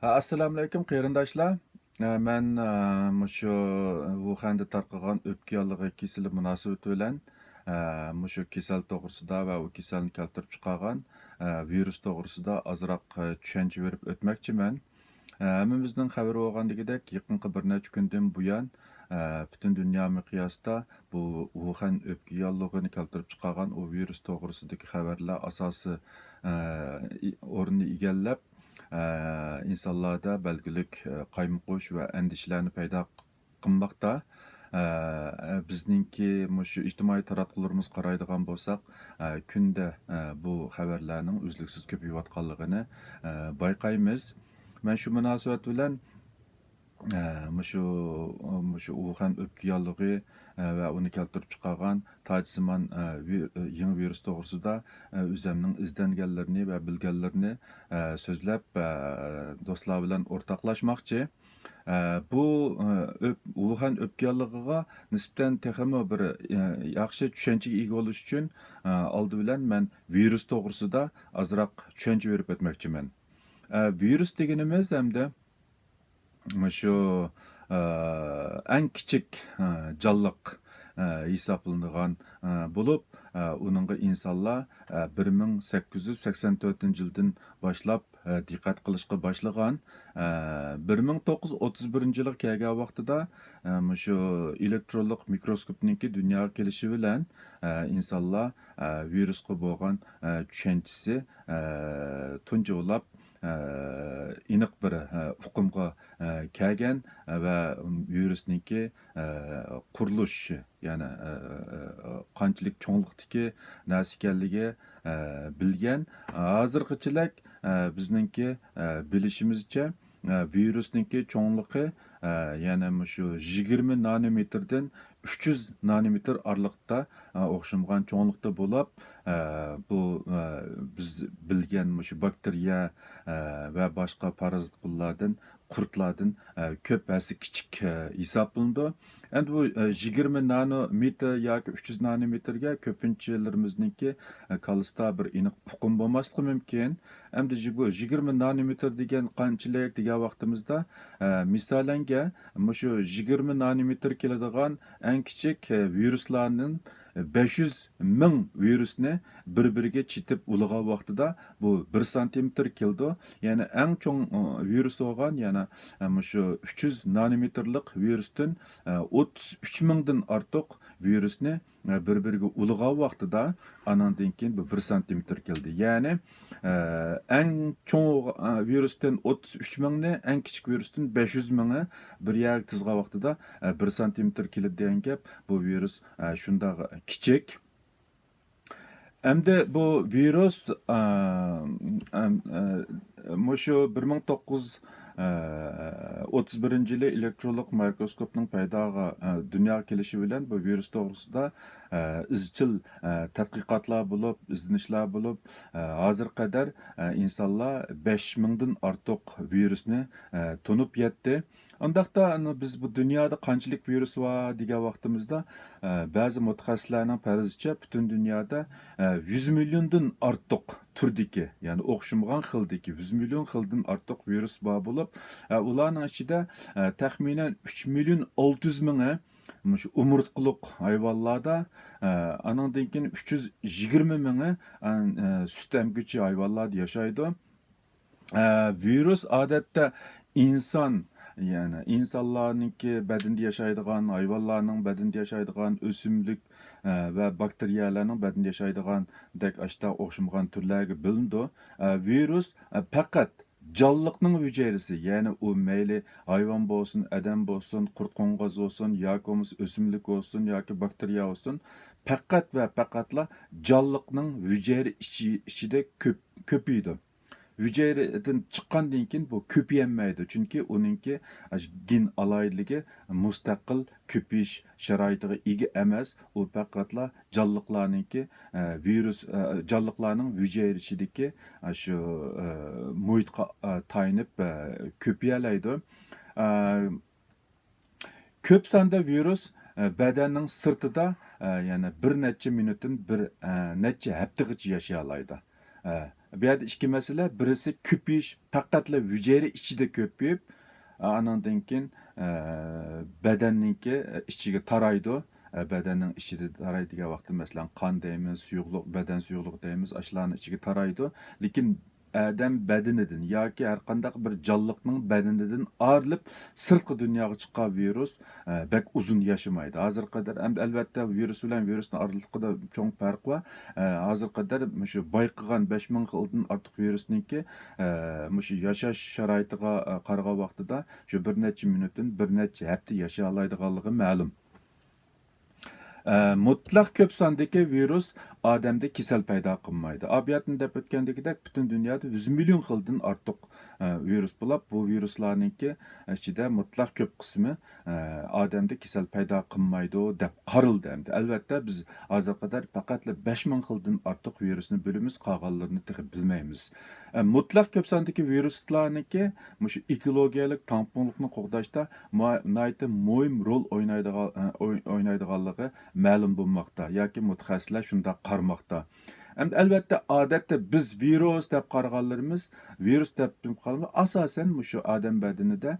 Assalomu alaykum qarindoshlar. Men mushu Wuhanda tarqagan o'pka yollig'i kasali munosabati bilan mushu kasal to'g'risida va u kasalni keltirib chiqargan virus to'g'risida ozroq tushuncha berib o'tmoqchiman. Hammamizning xabari bo'lgandagidek, yaqinqi bir necha kundan buyon butun dunyo miqyosida bu Wuhan o'pka yollig'ini keltirib chiqargan u virus to'g'risidagi xabarlar asosi o'rnini egallab insonlarda belgilik qaymoqush va andishlarni paydo qilmoqda. Bizningki shu ijtimoiy taratqularimiz qaraydigan bo'lsak, kunda bu xabarlarning uzluksiz ko'payayotganligini bayqaymiz. Men shu munosabat bilan mushu Wuhan o'pka yollig'i va uni keltirib chiqargan tajsimon yangi virus to'g'risida o'zimning izlanganlarini va bilganlarini so'zlab do'stlar bilan o'rtoqlashmoqchi. Bu Wuhan o'pka yollig'iga nisbatan texmi bir yaxshi tushunchaga ega bo'lish uchun oldi bilan men virus to'g'risida ozroq tushuncha berib o'tmoqchiman. Virus deganimiz hamda shu eng kichik jonliq hisoblanadigan bo'lib, uningga insonlar 1884-yildan boshlab diqqat qilishga boshlagan. 1931-yilga kelgan vaqtida shu elektronlik mikroskopniki dunyoga kelishi bilan insonlar virusga bo'lgan tushunchasi tunjulab aniq bir uqumga kelgan va virusniki qurilishi, ya'ni qanchalik cho'nglikdagi narsa ekanligi bilgan. Hozirgacha bizningki bilishimizcha virusniki cho'ngligi ya'ni shu 20 nanometrdan 300 nanometr aralıqda o'xshamagan cho'nglikda bo'lib, bu biz bilgan shu bakteriya va boshqa parazit qullardan, qurtlardan ko'p hassa kichik hisoblanadi. Endi bu 20 nanometr yoki 300 nanometrga ko'pinchalarimizniki kalista bir aniq uqum bo'lmasligi mumkin. Endi bu 20 nanometr degan qanchalik degan vaqtimizda misolanga shu 20 nanometr keladigan eng kichik viruslarning 500 ming virusni bir-biriga chitib ulg'an vaqtida bu 1 santimetr keldi. Ya'ni eng cho'ng virus bo'lgan, yana shu 300 nanometrlik virusdan 33 mingdan ortiq virusni bir-biriga ulg'an vaqtida anandan keyin bu 1 santimetr keldi. Ya'ni eng cho'ng virusdan 33 mingni, eng kichik virusdan 500 mingi bir yer tizgan vaqtida 1 santimetr keldi degan gap. Bu virus shunda kichik. Endi bu virus shu 1931-yili elektronlik mikroskopning paydoga dunyoga kelishi bilan bu virus to'g'risida izchil tadqiqotlar bo'lib, izlanishlar bo'lib, hozir qadar insonlar 5000 dan ortiq virusni tunib yetdi. Ondaqda biz bu dunyoda qanchalik virus bor degan vaqtimizda ba'zi mutaxassislarning farazlaricha butun dunyoda 100 milliondan ortiq turdagi, ya'ni o'xshamagan xildagi 100 million xildan ortiq virus bor bo'lib, ularning ichida taxminan 3 million 600 mingi shu umurtqiliq hayvonlarda, anandan keyin 320 mingi sut emguvchi hayvonlarda yashaydi. Virus odatda inson, ya'ni insonlarningki badanda yashaydigan, hayvonlarning badanda yashaydigan, o'simlik va bakteriyalarning badanda yashaydigan dek ashta o'xshamagan turlarga bo'linadi. Virus faqat jonliqning hujayrasi, ya'ni u mayli hayvon bo'lsin, odam bo'lsin, qurt qo'ng'iz bo'lsin, yoki o'simlik bo'lsin, yoki bakteriya bo'lsin, faqat va faqatla jonliqning hujayra ichida ko'paydi. Hücreden chiqqandan keyin bu ko'paymaydi, chunki uningki gen aloyidligi mustaqil ko'payish sharoitiga ega emas. U faqatla jonliqlarningki virus jonliqlarning hujayra ichidagi shu muhitga tayinib ko'payalaydi. Ko'p sonda virus badanning sirtida, ya'ni bir necha minutdan bir necha haftagacha yashay oladi. Bu yerda ikki masala, birisi ko'payish, faqatla hujayra ichida ko'payib, anandan keyin badanningki ichiga taraydi. Badanning ichida taraydigan vaqtda masalan qon deymiz, suyuqlik, badan suyuqligi deymiz, ashlarning ichiga taraydi. Lekin adam badanidan yoki har qanday bir jonliqning badanidan ayrilib sirtqi dunyoga chiqqan virus bak uzun yashamaydi. Hozir qadar albatta virus bilan virusning oraliqida cho'ng farq bor. Hozir qadar shu bayqagan 5000 xildan ortiq virusningki shu yashash sharoitiga qaragan vaqtida shu bir necha minutdan bir necha hafta yashay oladiganligi ma'lum. Mutlaq ko'p sondagi virus odamda kasal paydo qilmaydi. Abiyatni deb o'tgandagidek butun dunyoda 100 million xildan ortiq virus bo'lib, bu viruslarningki ichida mutlaq ko'p qismi odamda kasal paydo qilmaydi deb qaraldi endi. Albatta biz hozir qadar faqatla 5000 xildan ortiq virusni bilamiz, qolganlarini bilmaymiz. Mutlaq ko'p sondagi viruslarningki shu ekologiyalik tamponlikni qo'g'dashda muhim rol o'ynaydiganligi ma'lum bo'lmoqda yoki mutaxassislar shunday qarmoqda. Albatta odatda biz virus deb qaraganlarimiz, virus deb qaraganlar asosan shu odam badanida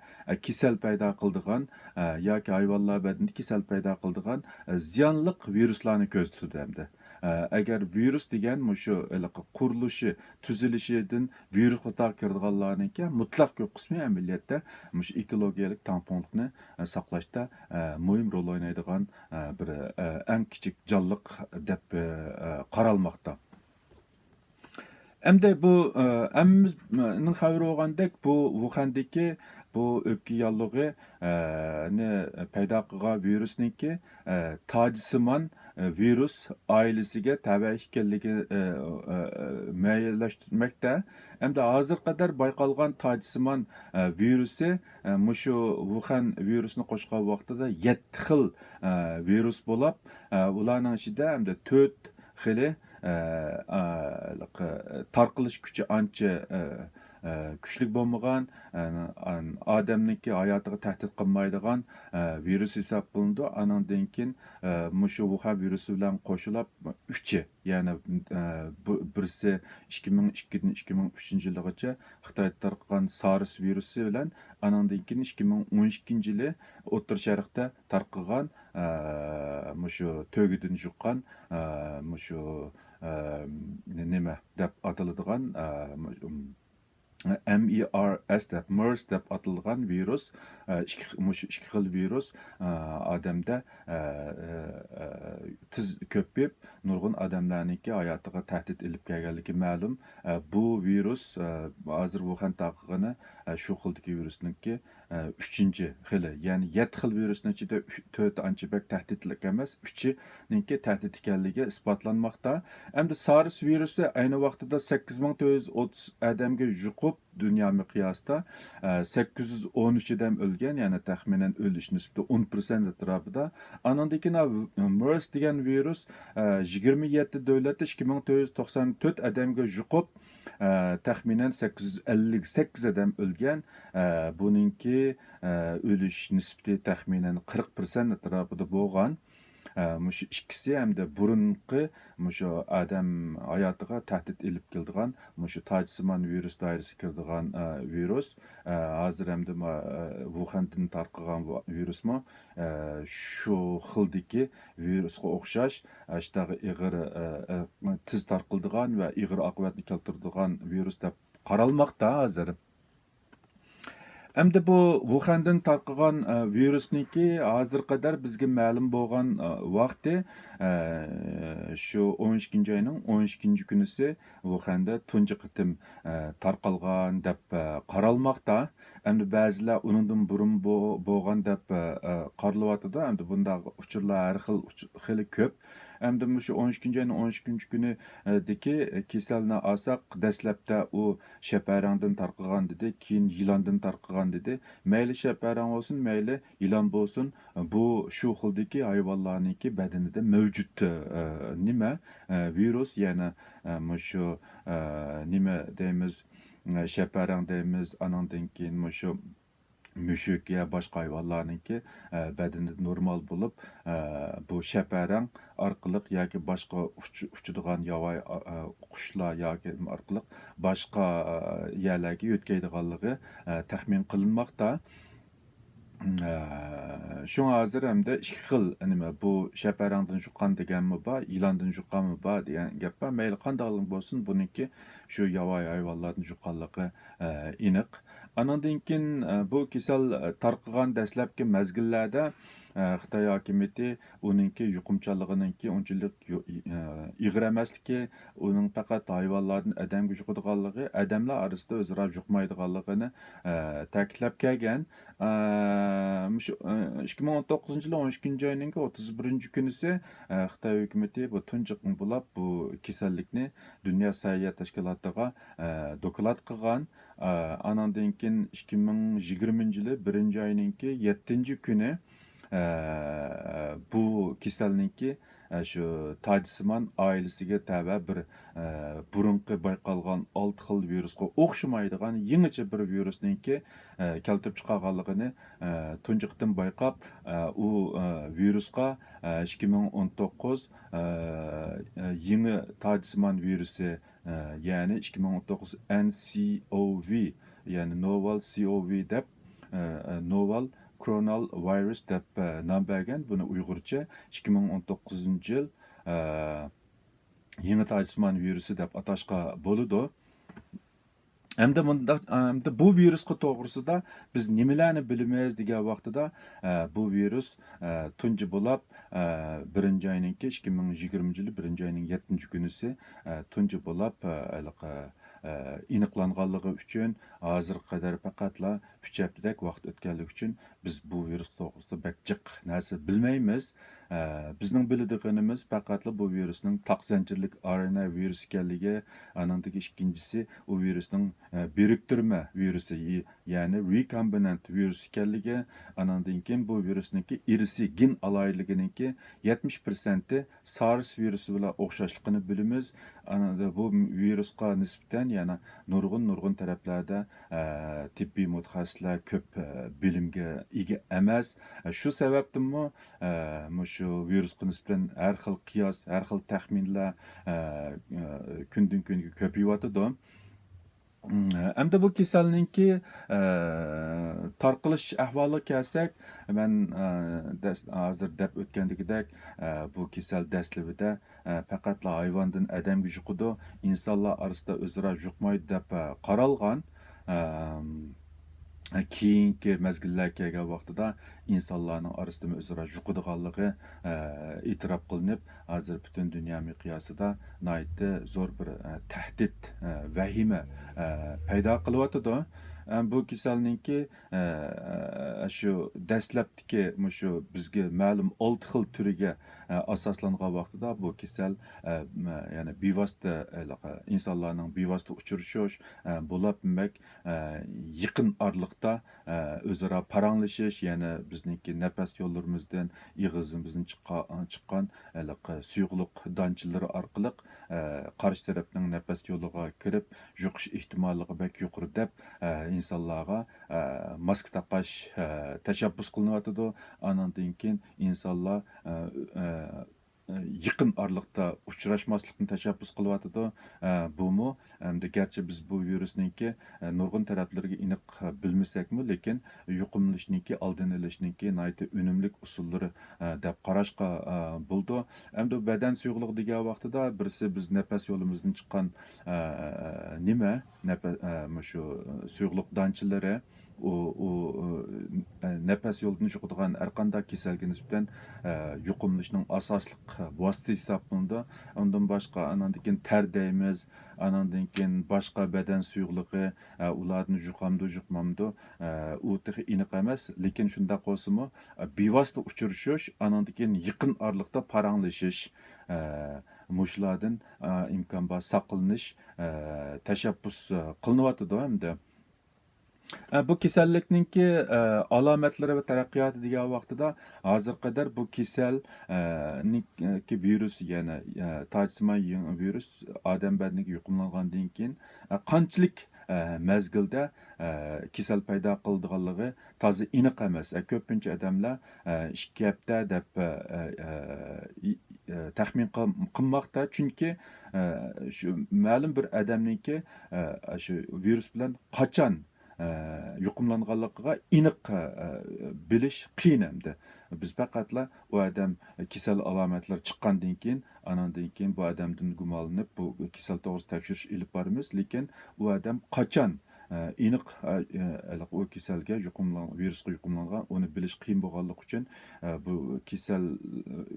kasal paydo qiladigan yoki hayvonlar badanida kasal paydo qiladigan ziyonliq viruslarni ko'z tutadi. Agar virus degan shu qurilishi, tuzilishidan virusga kirganlarniki mutlaq ko'p qismi amaliyotda shu ekologiyalik tamponlikni saqlashda muhim rol o'ynaydigan bir eng kichik jonliq deb qaralmoqda. Endi bu hammamizning xabari bo'lgandek, bu Wuhandagi bu o'pka yollig'i ni paydo qilgan virusniki tojisimon virus oilasiga tava ekanligi ma'lumlashtirmoqda. Endi hozir qadar bayqalgan tojisimon virusi shu Wuhan virusini qo'shgan vaqtida 7 xil virus bo'lib, ularning ichida endi 4 xili tarqalish kuchi ancha kuchli bo'lmagan, odamniki hayotiga tahdid qilmaydigan virus hisoblanadi. Andan keyin shu Wuhan virusi bilan qo'shilib 3, ya'ni birisi 2002dan 2003-yilgacha Xitoyda tarqalgan SARS virusi bilan andan keyin 2012-yili O'rta Sharqda tarqalgan shu to'gidan yuqqan shu nima deb ataladigan MERS deb atalgan virus, ikki xil virus odamda tez ko'payib, nurg'un odamlarniki hayotiga tahdid ilib kelganligi ma'lum. Bu virus hozir Wuhan tarqalgani shu xildagi virusniki 3-xili, ya'ni 7 xil virusning ichida 4 ancha bak tahdidlik emas, 3-niki tahdid ekanligi isbotlanmoqda. Endi SARS virusi ayni vaqtida 8430 odamga yuqib, dunyo miqyosida 813 odam o'lgan, ya'ni taxminan o'lish nisbati 10% atrofida. Andan keyin MERS degan virus 27 davlatda 2494 odamga yuqib, taxminan 858 odam o'lgan. Buningki o'lish nisbati taxminan 40% atrofida bo'lgan. Shu ikkisi hamda burunqi shu odam hayotiga tahdid ilib keladigan shu tojisimon virus doirasiga kiradigan virus. Hozir hamda Wuhandan tarqalgan virusmi shu xildagi virusga o'xshash ashdagi ig'ir tez tarqaladigan va ig'ir oqibatni keltiradigan virus deb qaralmoqda hozir. Endi bu Wuhandan tarqalgan virusniki hozir qadar bizga ma'lum bo'lgan vaqti shu 12-oyning 12-kunisi Wuhanda tunji qitim tarqalgan deb qaralmoqda. Endi ba'zilar undan burun bo'lgan deb qaralyapti. Endi bunday uchurlar har xil ko'p. Endi shu 12-oyning 12-kunidagi kasalni olsak, dastlabda u shaparangdan tarqalgan dedi, keyin yilondan tarqalgan dedi. Mayli shaparang bo'lsin, mayli yilon bo'lsin, bu shu xildagi hayvonlarniki badanida mavjud nima virus, ya'ni shu nima deymiz, shaparang deymiz, andan keyin shu müşük ya başqa hayvanlarnınki bədəni normal bo'lib bu şəpərəng arqılıq yoki boshqa uçudigan yovvoyi qushlar yoki arqılıq boshqa yerlarga yo'tkaydiganligi taxmin qilinmoqda. Şuna hozir hamda ikki xil nima bu şəpərəngdən juqqan deganmi bor, yılandan juqqanmi bor degan gap bor. Mayli qandaqlik bo'lsin, buniki shu yovvoyi hayvonlardan juqqanligi aniq. Anandan keyin bu kasal tarqagan dastlabki mezgillarda Xitoy hokimiyati uninki yuqumchanligininki unchalik ig'ir emasligi, uning faqat hayvonlardan odamga yuqadiganligi, odamlar orasida o'zaro yuqmaydiganligini ta'kidlab kelgan. Shu 2019 yil 12 oyning 31 kunisi Xitoy hukumati bu tunji bo'lib bu kasallikni Dunyo sog'liqni tashkilotiga doklad qilgan. Anandan keyin 2020 yili 1 oyning 7 kuni bu kasallikni shu Tacisiman oilasiga tava bir burunqi bayqalgan 6 xil virusga o'xshamaydigan yangicha bir virusninki keltirib chiqarganligini tunjiqdan bayqab, u virusga 2019 yangi Tacisiman virusi, ya'ni 2019 NCOV, ya'ni Novel COV deb Novel Coronavirus deb nom bergan. Buni Uyg'urcha 2019 yil yangi Tacisiman virusi deb atashqa bo'ladi. Hamda bu virusga to'g'risida biz nimalarni bilmaymiz degan vaqtida bu virus tunji bo'lib 1 oyning 2020 yili 1 oyning 7 kunisi tunji bo'lib aniqlanganligi uchun hozirga qadar faqatla 3 haftadak vaqt o'tganligi uchun biz bu virus to'g'risida bak jiq narsa bilmaymiz. Bizning biladiganimiz faqatla bu virusning taqsanchirlik RNA virus ekanligi, anandagi ikkinchisi u virusning biriktirma virusi, ya'ni recombinant virus ekanligi, anandan keyin bu virusningki irsi gen aloyiliginingki 70% SARS virusi bilan o'xshashligini bilamiz. Anada bu virusga nisbatan yana nurg'un taraflarda tibbiy mutaxassislar ko'p bilimga ega emas. Shu sababdanmi shu virusga nisbatan har xil qiyos, har xil taxminlar kundan kunga ko'payyotidi. Hamda bu kasallikki tarqalish ahvoliga kelsak, men hozir deb o'tgandagidek bu kasal dastlabida faqatla hayvondan odamga yuqadi, insonlar orasida o'zaro yuqmaydi deb qaralgan. Keyingi mezgillarga kelgan vaqtida insonlarning orasida o'zaro yuqadiganligi e'tirof qilinib, hozir butun dunyo miqyosida nihoyatda zo'r bir tahdid, vahima paydo qilyotidi. Bu kasallikki shu dastlabdagi shu bizga ma'lum 6 xil turiga asoslangan vaqtida bu kasal ya'ni bevosita insonlarning bevosita uchrashish bo'lib, yaqin oraliqda o'zaro paranglashish, ya'ni bizningki nafas yo'llarimizdan ig'izimizdan chiqqan suyuqlik donchilari orqali qarshi tarafning nafas yo'liga kirib yuqish ehtimolligi bek yuqori deb insonlarga maska taqash tashabbus qilinyotidi. Anandan keyin insonlar yaqin oraliqda uchrashmaslikni tashabbus qilyotidi. Bumi garchi biz bu virusningki nurg'un taraflariga aniq bilmasakmi, lekin yuqumlanishninki oldini olishninki nihoyatda unumli usullari deb qarashqa bo'ldi. Hamda badan suyuqligi degan vaqtida birisi biz nafas yo'limizdan chiqqan nima shu suyuqlik donchilari, u nafas yo'lidan chiqadigan har qanday kasalga nisbatan yuqumlanishning asosli vositasi hisoblanadi. Undan boshqa anandan keyin ter deymiz, anandan keyin boshqa badan suyuqligi, ularni juqamdi, u texi aniq emas, lekin shunday qolsa-mu bevosita uchrashish, anandan keyin yaqin oraliqda paranglashish, mushlardan imkon bor saqlanish tashabbus qilinyotidi. Hamda bu kasallikninki alomatlari va taraqqiyoti degan vaqtida hozir qadar bu kasallikki virus, ya'ni Tacisiman virus odam badaniga yuqumlangandan keyin qanchalik mezgilda kasal paydo qiladiganligi toza aniq emas. Ko'pincha odamlar 2 hafta deb taxmin qilmoqda, chunki shu ma'lum bir odamniki shu virus bilan qachon yuqumlanganligiga aniq bilish qiyin hamda. Biz faqatla u odam kasal alomatlar chiqqandan keyin, anandan keyin bu odamdan gumonlanib bu kasal to'g'risida tekshirish ilib boramiz, lekin u odam qachon aniq u kasalga virusga yuqumlangan, uni bilish qiyin bo'lganligi uchun bu kasal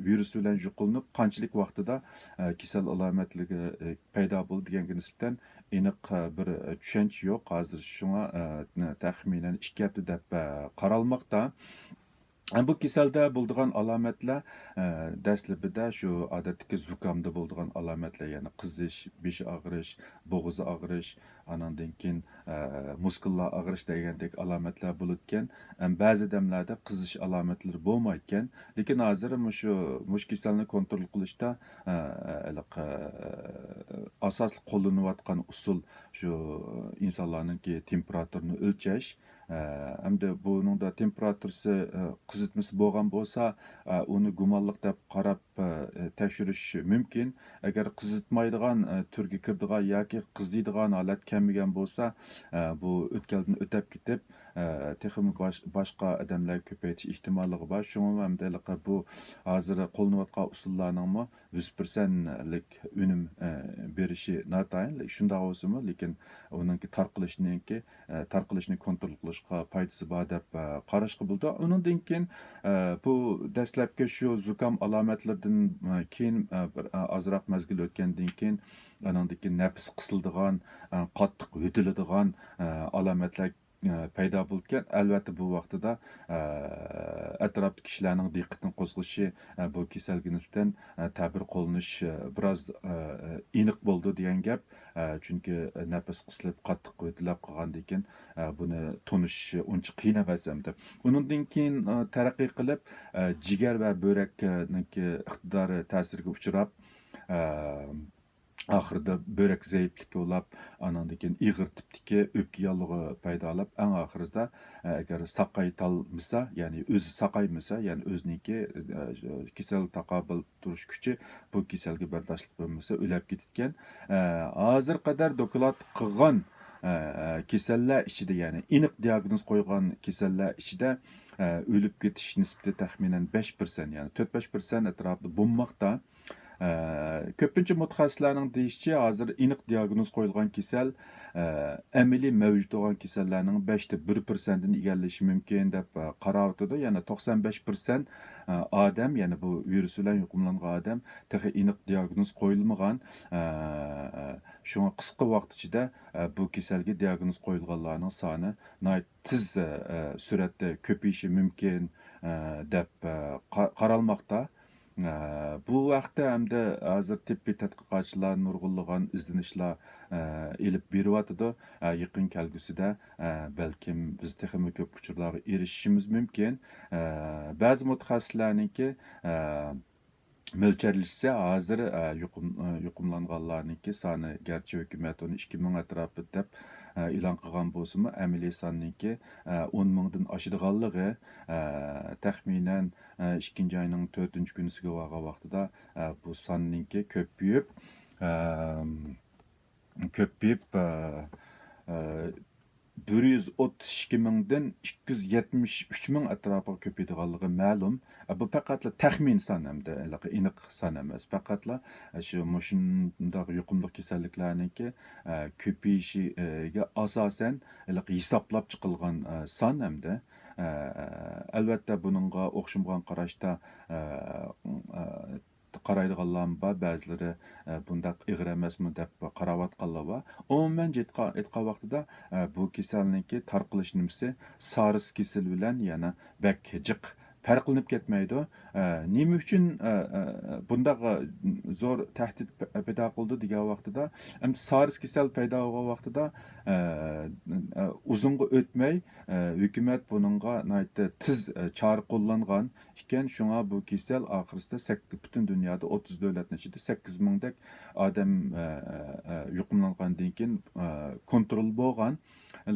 virus bilan yuqumlanib qanchalik vaqtida kasal alomatligi paydo bo'ldi deganga nisbatan aniq bir tushunch yo'q. Hozir shunga taxminan 2 hafta deb qaralmoqda. Bu kasalda bo'ladigan alomatlar dastlabida shu odatdagi zukamda bo'ladigan alomatlar, ya'ni qizish, besh og'rish, bo'g'iz og'rish, anandan keyin muskullar og'rish degandek alomatlar bo'ladigan. Ba'zi odamlarda qizish alomatlari bo'lmayotgan, lekin hozir shu kasalni kontrol qilishda asosli qo'llanayotgan usul shu insonlarningki temperaturini o'lchash. Hamda buningda temperaturasi qizitmasi bo'lgan bo'lsa, uni gumonliq deb qarab tekshirish mumkin. Agar qizitmaydigan turga kiradigan yoki qiziydigan holat kelmagan bo'lsa, bu o'tkaldan o'tib ketib, texmi boshqa odamlar ko'paytish ehtimolligi bor. Shunga hamda bu hozir qo'llanayotgan usullarning 100%lik unum berishi notayin. Shunday bo'lsa-mu, lekin uningki tarqalishni kontrol qilishga foydasi bor deb qarashga bo'ldi. Undan keyin bu dastlabki shu zukam alomatlaridan keyin bir ozroq mazgil o'tgandan keyin anandan keyin nafs qisiladigan, qattiq yo'tiladigan alomatlar paydo bo'lgan. Albatta bu vaqtida atrofdagi kishilarning diqqatini qo'zg'ishi bu kasalga nisbatan ta'bir qo'llanish biroz aniq bo'ldi degan gap. Chunki nafas qisilib qattiq yo'tilab qolgandan keyin buni tunish uncha qiyin emas hamda. Undan keyin taraqqiy qilib jigar va börekning iqtidori ta'siriga uchrab oxirida börek zaifligi bo'lib, anandan keyin ig'ir tipdagi o'pka yallig'i paydo bo'lib, eng oxirida agar saqaytolmasa, ya'ni o'zi saqaymasa, ya'ni o'ziniki kasal taqobil turish kuchi bu kasalga bardoshlik bo'lmasa o'lib ketgan. Hozir qadar doklad qilgan kasallar ichida, ya'ni aniq diagnoz qo'ygan kasallar ichida o'lib ketish nisbati taxminan 5%, ya'ni 4-5% atrofida bo'lmoqda. Ko'pincha mutaxassislarning deyishicha, hozir aniq diagnoz qo'yilgan kasal amaliy mavjud bo'lgan kasallarning 5-1%ni egallashi mumkin deb qarayotdi. Ya'ni 95% odam, ya'ni bu virus bilan yuqumlangan odam texi aniq diagnoz qo'yilmagan. Shunga qisqa vaqt ichida bu kasalga diagnoz qo'yilganlarning soni tez suratda ko'payishi mumkin deb qaralmoqda. Bu vaqtda hamda hozir tibbiy tadqiqotchilar nurg'unlagan izlanishlar elib beryotdi. Yaqin kelgusida balkim biz texmi ko'p uchurlarga erishishimiz mumkin. Ba'zi mutaxassislarningki mo'ljallansa, hozir yuqumlanganlarningki soni, garchi hukumat uni 2000 atrofida deb e'lon qilgan bo'lsa-mu, amaliy sonninki 10 mingdan oshadiganligi taxminan 2-oyning 4-kunisiga bo'lgan vaqtida bu sonninki ko'payib 132 mingdan 273 ming atrofiga ko'paydiganligi ma'lum. Bu faqatla taxmin son hamda aniq son emas. Faqatla shunday yuqumli kasalliklarningki ko'payishiga asosan hisoblab chiqilgan son hamda. Albatta buningga o'xshamagan qarashda qaraydiganlar bor, ba'zilari bundaq ig'ir emasmi deb qarayotganlar bor. Umuman aytgan vaqtida bu kasallikning tarqalish nimasi SARS kasali bilan yana bak jiq farqlanib ketmaydi. Nima uchun bundaq zo'r tahdid paydo qildi degan vaqtida, endi SARS kasal paydo bo'lgan vaqtida uzunga o'tmay hukumat buningga tiz chora qo'llangan ekan. Shunga bu kasal oxirsida butun dunyoda 30 davlatning ichida 8 mingdek odam yuqumlangandan keyin kontrol bo'lgan.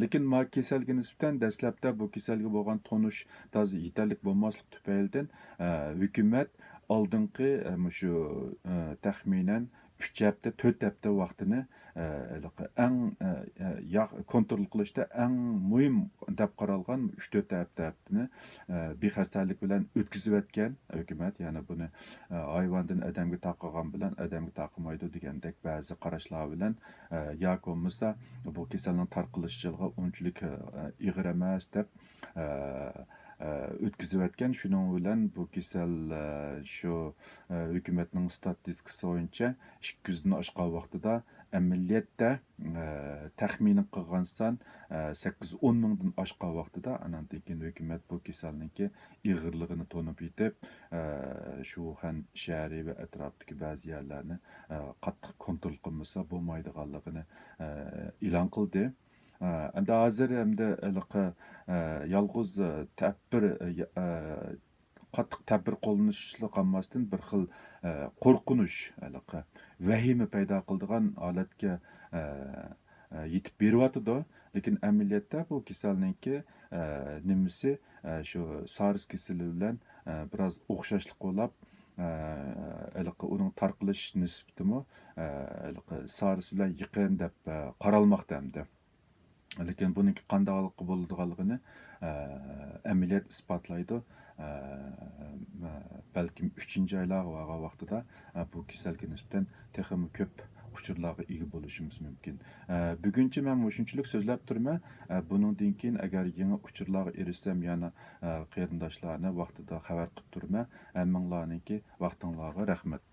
Lekin ma kasalga nisbatan dastlabda bu kasalga bo'lgan tonish toza yetarli bo'lmaslik tufaylidan hukumat oldingi shu taxminan 3 hafta 4 hafta vaqtini eng kontrol qilishda eng muhim deb qaralgan 3-4 haftani bexastalik bilan o'tkazib o'tgan hukumat. Ya'ni buni hayvondan odamga taqilgan bilan odamga taqilmaydi degandek ba'zi qarashlar bilan yoki bo'lmasa bu kasalning tarqalishchiligiga unchalik ig'ir emas deb o'tkazib o'tgan. Shuning bilan bu kasal shu hukumatning statistikasi bo'yicha 200 dan oshgan vaqtida amaliyotda taxmin qilgan son 8-10 mingdan oshgan vaqtida andan keyin hukumat bu kasalningki ig'irligini to'nib yetib shu Wuhan shahri va atrofdagi ba'zi yerlarni qattiq kontrol qilmasa bo'lmaydiganligini e'lon qildi. Endi hozir endi yolg'iz tadbir qattiq tadbir qo'llanishli qolmasdan bir xil qo'rqinish, vahima paydo qiladigan holatga yetib beryotidi. Lekin amaliyotda bu kasalningki nimasi shu SARS kasali bilan biroz o'xshashlik bo'lib, uning tarqalish nisbatimi SARS bilan yaqin deb qaralmoqda endi. Lekin buniki qandaylik bo'ladiganligini amaliyot isbotlaydi. Balkim 3-oylar vaqtida bu kasalga nisbatan texmi ko'p uchurlarga ega bo'lishimiz mumkin. Buguncha men shunchalik so'zlab turman. Buningdan keyin agar yangi uchurlarga erishsam, yana qarindoshlarni vaqtida xabar qilib turman. Hammanglarningki vaqtinglarga rahmat.